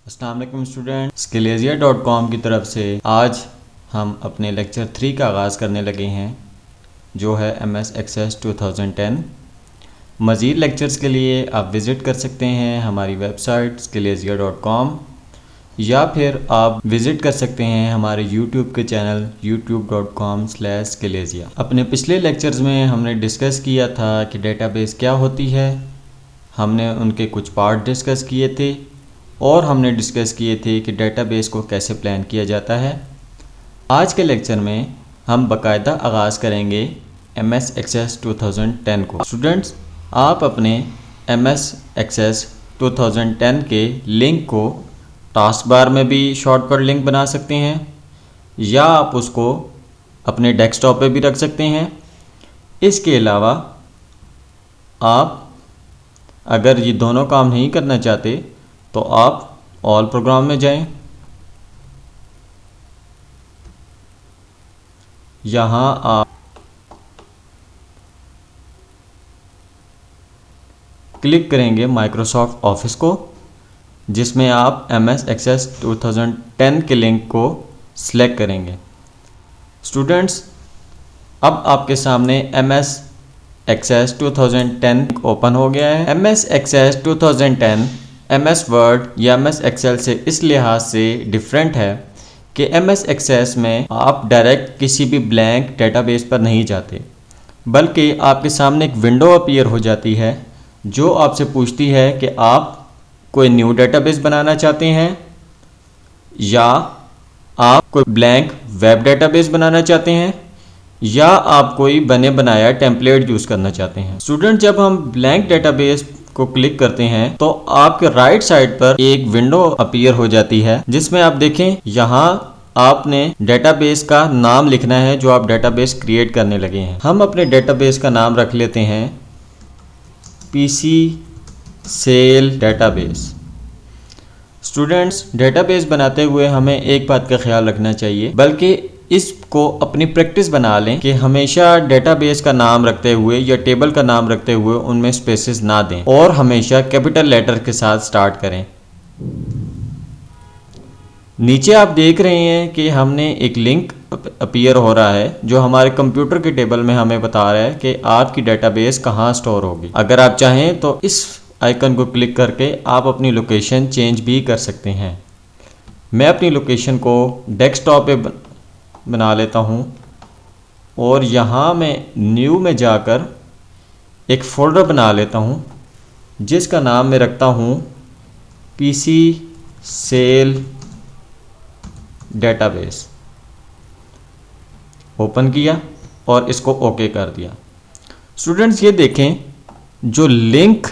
अस्सलाम वालेकुम student, skillazia.com की तरफ से आज हम अपने लेक्चर 3 का आगाज़ करने लगे हैं जो है MS Access 2010। मज़ीद लेक्चर्स के लिए आप विज़िट कर सकते हैं हमारी वेबसाइट skillazia.com या फिर आप विज़िट कर सकते हैं हमारे YouTube के चैनल youtube.com/skillazia। अपने पिछले लेक्चर्स में हमने डिस्कस किया था कि डेटाबेस क्या होती है, हमने उनके कुछ पार्ट डिस्कस किए थे और हमने डिस्कस किए थे कि डेटाबेस को कैसे प्लान किया जाता है। आज के लेक्चर में हम बाकायदा आगाज़ करेंगे MS Access 2010 को। स्टूडेंट्स, आप अपने MS Access 2010 के लिंक को टास्क बार में भी शॉर्टकट लिंक बना सकते हैं या आप उसको अपने डेस्कटॉप पे भी रख सकते हैं। इसके अलावा आप अगर ये दोनों काम नहीं करना चाहते तो आप ऑल प्रोग्राम में जाएं, यहाँ आप क्लिक करेंगे माइक्रोसॉफ्ट ऑफिस को, जिसमें आप MS Access 2010 के लिंक को सिलेक्ट करेंगे। स्टूडेंट्स, अब आपके सामने MS Access 2010 ओपन हो गया है। MS Access 2010 MS वर्ड या MS एक्सेल से इस लिहाज से डिफरेंट है कि MS Access में आप डायरेक्ट किसी भी ब्लैंक डेटाबेस पर नहीं जाते, बल्कि आपके सामने एक विंडो अपीयर हो जाती है जो आपसे पूछती है कि आप कोई न्यू डेटाबेस बनाना चाहते हैं या आप कोई ब्लैंक वेब डेटाबेस बनाना चाहते हैं या आप कोई बने बनाया टेम्पलेट यूज़ करना चाहते हैं। स्टूडेंट, जब हम ब्लैंक डेटाबेस को क्लिक करते हैं तो आपके राइट साइड पर एक विंडो अपीयर हो जाती है जिसमें आप देखें यहाँ आपने डेटाबेस का नाम लिखना है जो आप डेटाबेस क्रिएट करने लगे हैं। हम अपने डेटाबेस का नाम रख लेते हैं PC cell database. Students, database बनाते हुए हमें एक बात का ख्याल रखना चाहिए, बल्कि इसको अपनी प्रैक्टिस बना लें कि हमेशा डेटाबेस का नाम रखते हुए या टेबल का नाम रखते हुए उनमें स्पेसेस ना दें और हमेशा कैपिटल लेटर के साथ स्टार्ट करें। नीचे आप देख रहे हैं कि हमने एक लिंक अपीयर हो रहा है जो हमारे कंप्यूटर के टेबल में हमें बता रहा है कि आपकी डेटाबेस कहाँ स्टोर होगी। अगर आप चाहें तो इस आइकन को क्लिक करके आप अपनी लोकेशन चेंज भी कर सकते हैं। मैं अपनी लोकेशन को डेस्कटॉप पे बना लेता हूँ और यहाँ मैं न्यू में जाकर एक फ़ोल्डर बना लेता हूँ जिसका नाम मैं रखता हूँ PC सेल डेटाबेस। ओपन किया और इसको ओके कर दिया। स्टूडेंट्स, ये देखें जो लिंक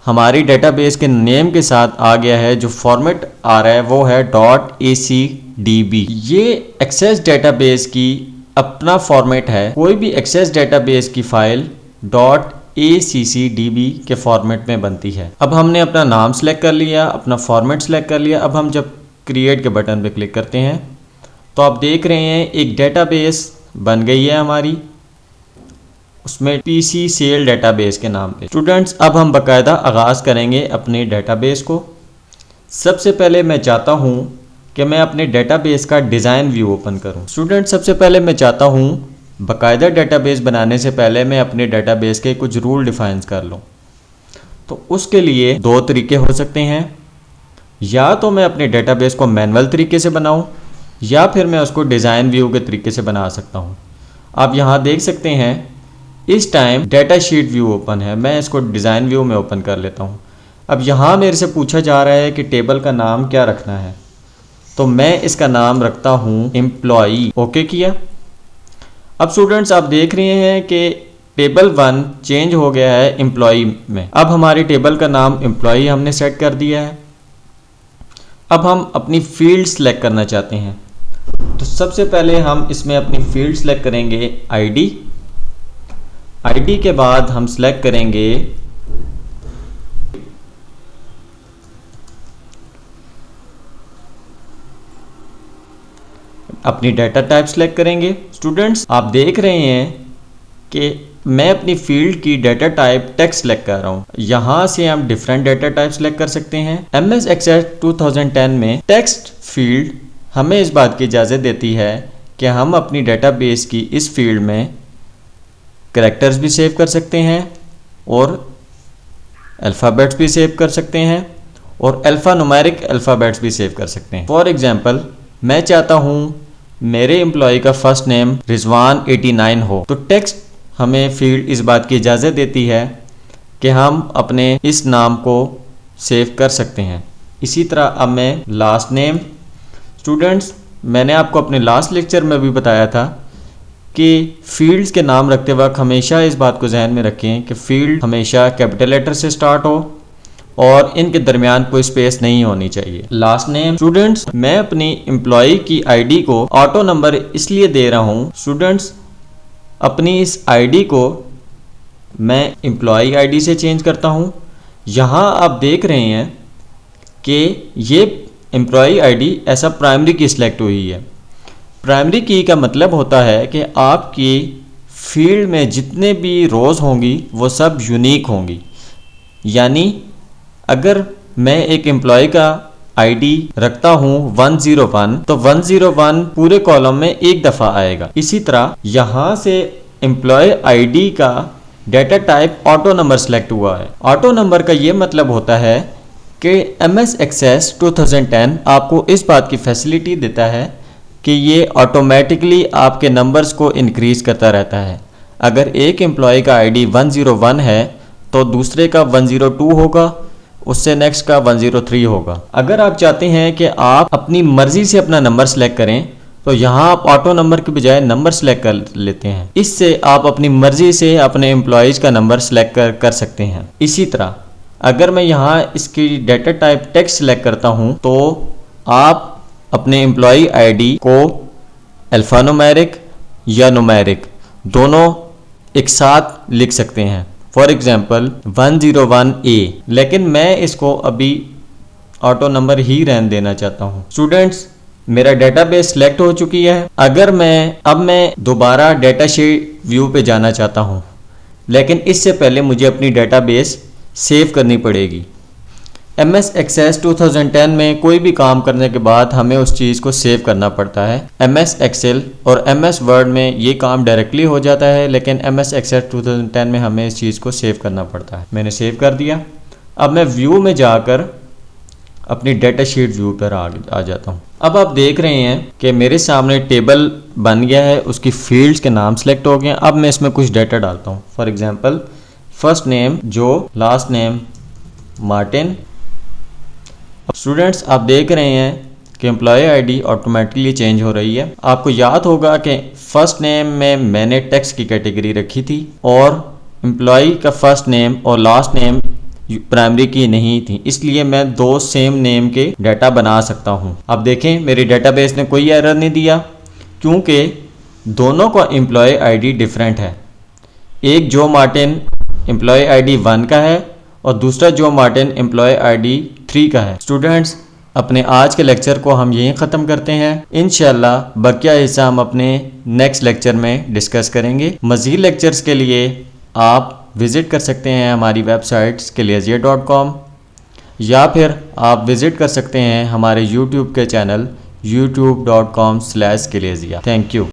हमारी डेटाबेस के नेम के साथ आ गया है, जो फॉर्मेट आ रहा है वो है .acdb। ये एक्सेस डेटाबेस की अपना फॉर्मेट है। कोई भी एक्सेस डेटाबेस की फाइल .accdb के फॉर्मेट में बनती है। अब हमने अपना नाम सेलेक्ट कर लिया, अपना फॉर्मेट सेलेक्ट कर लिया। अब हम जब क्रिएट के बटन पे क्लिक करते हैं तो आप देख रहे हैं एक डेटाबेस बन गई है हमारी, उसमें PC सेल डेटाबेस के नाम पे। स्टूडेंट्स, अब हम बाकायदा आगाज़ करेंगे अपने डेटाबेस को। सबसे पहले मैं चाहता हूँ कि मैं अपने डेटाबेस का डिज़ाइन व्यू ओपन करूँ। स्टूडेंट्स, सबसे पहले मैं चाहता हूँ बाकायदा डेटाबेस बनाने से पहले मैं अपने डेटाबेस के कुछ रूल डिफाइन कर लूँ। तो उसके लिए दो तरीके हो सकते हैं, या तो मैं अपने डेटाबेस को मैनुअल तरीके से बनाऊँ या फिर मैं उसको डिज़ाइन व्यू के तरीके से बना सकता हूँ। आप यहाँ देख सकते हैं इस time data sheet view open है। मैं इसको डिज़ाइन व्यू में ओपन कर लेता हूँ। अब यहाँ मेरे से पूछा जा रहा है कि टेबल का नाम क्या रखना है, तो मैं इसका नाम रखता हूँ एम्प्लॉई। ओके किया। अब स्टूडेंट्स, आप देख रहे हैं कि टेबल 1 चेंज हो गया है एम्प्लॉई में। अब हमारे टेबल का नाम एम्प्लॉई हमने सेट कर दिया है। अब हम अपनी फील्ड सेलेक्ट करना चाहते हैं, तो सबसे पहले हम इसमें अपनी फील्ड सेलेक्ट करेंगे ID के बाद हम सेलेक्ट करेंगे अपनी डाटा टाइप सेलेक्ट करेंगे। स्टूडेंट्स, आप देख रहे हैं कि मैं अपनी फील्ड की डेटा टाइप टेक्स्ट सेलेक्ट कर रहा हूँ। यहाँ से हम डिफरेंट डेटा टाइप सेलेक्ट कर सकते हैं। MS Access 2010 में टेक्स्ट फील्ड हमें इस बात की इजाज़त देती है कि हम अपनी डेटाबेस की इस फील्ड में कैरेक्टर्स भी सेव कर सकते हैं और अल्फ़ाबेट्स भी सेव कर सकते हैं और अल्फ़ान्यूमेरिक अल्फ़ाबेट्स भी सेव कर सकते हैं। फॉर एग्जांपल, मैं चाहता हूँ मेरे एम्प्लॉय का फर्स्ट नेम रिजवान 89 हो, तो टेक्स्ट हमें फील्ड इस बात की इजाज़त देती है कि हम अपने इस नाम को सेव कर सकते हैं। इसी तरह अब मैं लास्ट नेम, स्टूडेंट्स मैंने आपको अपने लास्ट लेक्चर में भी बताया था कि फील्ड्स के नाम रखते वक्त हमेशा इस बात को जहन में रखें कि फील्ड हमेशा कैपिटल लेटर से स्टार्ट हो और इनके दरमियान कोई स्पेस नहीं होनी चाहिए। लास्ट नेम, स्टूडेंट्स मैं अपनी एम्प्लॉय की आईडी को ऑटो नंबर इसलिए दे रहा हूँ, स्टूडेंट्स अपनी इस आईडी को मैं एम्प्लॉय आईडी से चेंज करता हूँ। यहाँ आप देख रहे हैं कि ये एम्प्लॉय आईडी ऐसा प्राइमरी की सिलेक्ट हुई है। प्राइमरी की का मतलब होता है कि आपकी फील्ड में जितने भी रोज़ होंगी वो सब यूनिक होंगी। यानी अगर मैं एक एम्प्लॉय का आईडी रखता हूँ 101 तो 101 पूरे कॉलम में एक दफ़ा आएगा। इसी तरह यहाँ से एम्प्लॉय आईडी का data type auto number select हुआ है। ऑटो नंबर का ये मतलब होता है कि MS Access 2010 आपको इस बात की फैसिलिटी देता है कि ये ऑटोमेटिकली आपके नंबर्स को इंक्रीज़ करता रहता है। अगर एक एम्प्लॉय का आईडी 101 है तो दूसरे का 102 होगा, उससे नेक्स्ट का 103 होगा। अगर आप चाहते हैं कि आप अपनी मर्ज़ी से अपना नंबर सेलेक्ट करें तो यहाँ आप ऑटो नंबर के बजाय नंबर सेलेक्ट कर लेते हैं। इससे आप अपनी मर्ज़ी से अपने एम्प्लॉयज़ का नंबर सेलेक्ट कर सकते हैं। इसी तरह अगर मैं यहाँ इसकी डेटा टाइप टेक्स्ट सेलेक्ट करता हूँ तो आप अपने एम्प्लॉय आईडी को अल्फ़ान्यूमेरिक या न्यूमेरिक दोनों एक साथ लिख सकते हैं। फॉर एग्जांपल 101A, लेकिन मैं इसको अभी ऑटो नंबर ही रहने देना चाहता हूँ। स्टूडेंट्स मेरा डेटाबेस सेलेक्ट हो चुकी है। अगर मैं दोबारा डेटा शीट व्यू पे जाना चाहता हूँ, लेकिन इससे पहले मुझे अपनी डेटाबेस सेव करनी पड़ेगी। MS Access 2010 में कोई भी काम करने के बाद हमें उस चीज़ को सेव करना पड़ता है। MS Excel और MS Word में ये काम डायरेक्टली हो जाता है, लेकिन MS Access 2010 में हमें इस चीज़ को सेव करना पड़ता है। मैंने सेव कर दिया। अब मैं व्यू में जाकर अपनी डेटा शीट व्यू पर आ जाता हूँ। अब आप देख रहे हैं कि मेरे सामने टेबल बन गया है, उसकी फील्ड्स के नाम सेलेक्ट हो गए हैं। अब मैं इसमें कुछ डेटा डालता हूँ। फॉर एग्जांपल फर्स्ट नेम जो, लास्ट नेम मार्टिन। स्टूडेंट्स आप देख रहे हैं कि एम्प्लॉय आईडी ऑटोमेटिकली चेंज हो रही है। आपको याद होगा कि फर्स्ट नेम में मैंने टेक्स्ट की कैटेगरी रखी थी और एम्प्लॉय का फर्स्ट नेम और लास्ट नेम प्राइमरी की नहीं थी, इसलिए मैं दो सेम नेम के डाटा बना सकता हूं। अब देखें मेरी डेटाबेस ने कोई एरर नहीं दिया क्योंकि दोनों का एम्प्लॉय आईडी डिफरेंट है। एक जो मार्टिन एम्प्लॉय आईडी 1 का है और दूसरा जो मार्टिन एम्प्लॉय आईडी 3 का है। स्टूडेंट्स अपने आज के लेक्चर को हम यहीं ख़त्म करते हैं। इंशाल्लाह बकिया हिस्सा हम अपने नेक्स्ट लेक्चर में डिस्कस करेंगे। मज़ीद लेक्चर्स के लिए आप विज़िट कर सकते हैं हमारी वेबसाइट skillazia.com या फिर आप विज़िट कर सकते हैं हमारे YouTube के चैनल youtube.com/skillazia। Thank you.